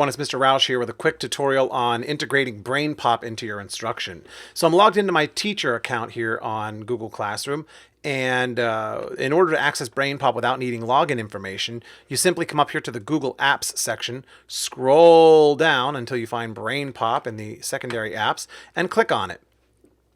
everyone, it's Mr. Roush here with a quick tutorial on integrating BrainPOP into your instruction. So I'm logged into my teacher account here on Google Classroom, and in order to access BrainPOP without needing login information, you simply come up here to the Google Apps section, scroll down until you find BrainPOP in the secondary apps, and click on it.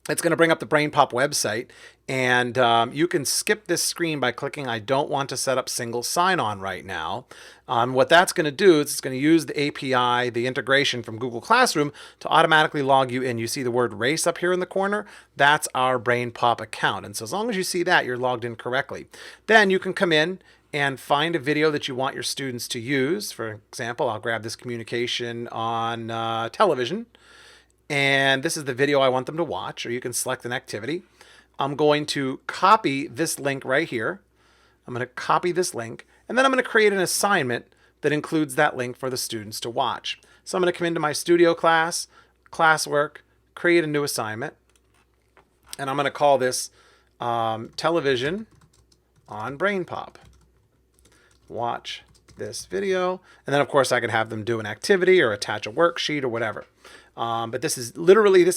It's going to bring up the BrainPOP website, and you can skip this screen by clicking I don't want to set up single sign-on right now. What that's going to do is it's going to use the API, the integration from Google Classroom to automatically log you in. You see the word race up here in the corner? That's our BrainPOP account. And so as long as you see that, you're logged in correctly. Then you can come in and find a video that you want your students to use. For example, I'll grab this communication on television. And this is the video I want them to watch, or you can select an activity. I'm going to copy this link right here. I'm going to copy this link, and then I'm going to create an assignment that includes that link for the students to watch. So I'm going to come into my studio class, classwork, create a new assignment, and I'm going to call this television on BrainPOP. Watch this video, and then of course I could have them do an activity or attach a worksheet or whatever. But this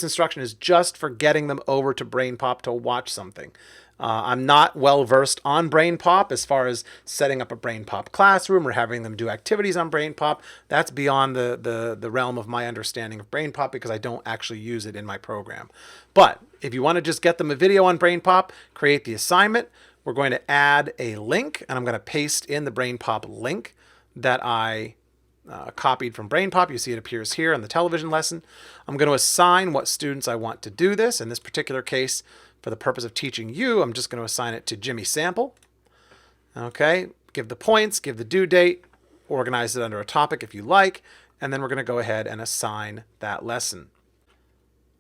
instruction is just for getting them over to BrainPOP to watch something. I'm not well versed on BrainPOP as far as setting up a BrainPOP classroom or having them do activities on BrainPOP. That's beyond the realm of my understanding of BrainPOP because I don't actually use it in my program. But if you want to just get them a video on BrainPOP, create the assignment. We're going to add a link, and I'm going to paste in the BrainPOP link that I copied from BrainPOP. You see it appears here on the television lesson. I'm going to assign what students I want to do this. In this particular case, for the purpose of teaching you, I'm just going to assign it to Jimmy Sample. Okay, give the points, give the due date, organize it under a topic if you like, and then we're going to go ahead and assign that lesson.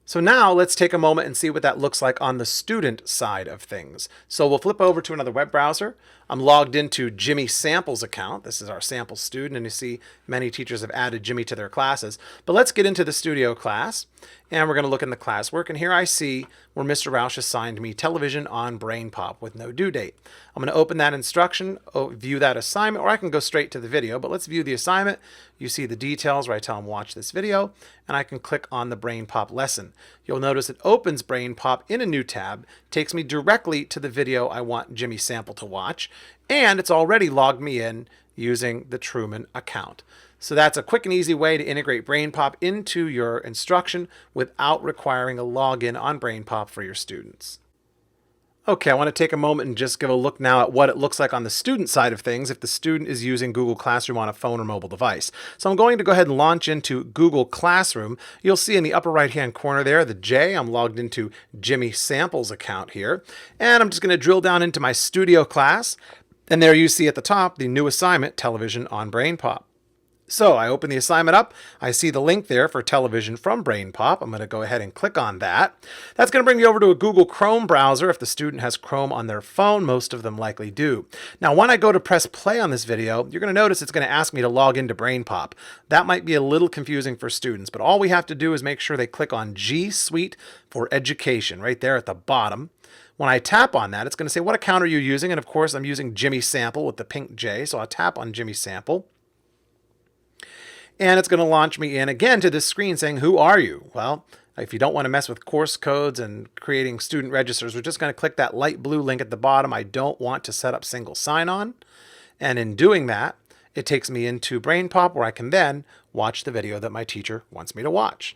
So now let's take a moment and see what that looks like on the student side of things. So we'll flip over to another web browser. I'm logged into Jimmy Sample's account. This is our sample student, and you see many teachers have added Jimmy to their classes. But let's get into the studio class, and we're going to look in the classwork. And here I see where Mr. Roush assigned me television on BrainPOP with no due date. I'm going to open that instruction, view that assignment, or I can go straight to the video, but let's view the assignment. You see the details where I tell them watch this video, and I can click on the BrainPOP lesson. You'll notice it opens BrainPOP in a new tab, takes me directly to the video I want Jimmy Sample to watch, and it's already logged me in using the Truman account. So that's a quick and easy way to integrate BrainPOP into your instruction without requiring a login on BrainPOP for your students. Okay, I want to take a moment and just give a look now at what it looks like on the student side of things if the student is using Google Classroom on a phone or mobile device. So I'm going to go ahead and launch into Google Classroom. You'll see in the upper right-hand corner there, the J. I'm logged into Jimmy Sample's account here. And I'm just going to drill down into my studio class. And there you see at the top the new assignment, television on BrainPOP. So I open the assignment up. I see the link there for television from BrainPOP. I'm going to go ahead and click on that. That's going to bring you over to a Google Chrome browser. If the student has Chrome on their phone, most of them likely do. Now, when I go to press play on this video, you're going to notice it's going to ask me to log into BrainPOP. That might be a little confusing for students, but all we have to do is make sure they click on G Suite for Education right there at the bottom. When I tap on that, it's going to say, what account are you using? And of course, I'm using Jimmy Sample with the pink J, so I'll tap on Jimmy Sample. And it's going to launch me in again to this screen saying, who are you? Well, if you don't want to mess with course codes and creating student registers, we're just going to click that light blue link at the bottom. I don't want to set up single sign-on. And in doing that, it takes me into BrainPOP where I can then watch the video that my teacher wants me to watch.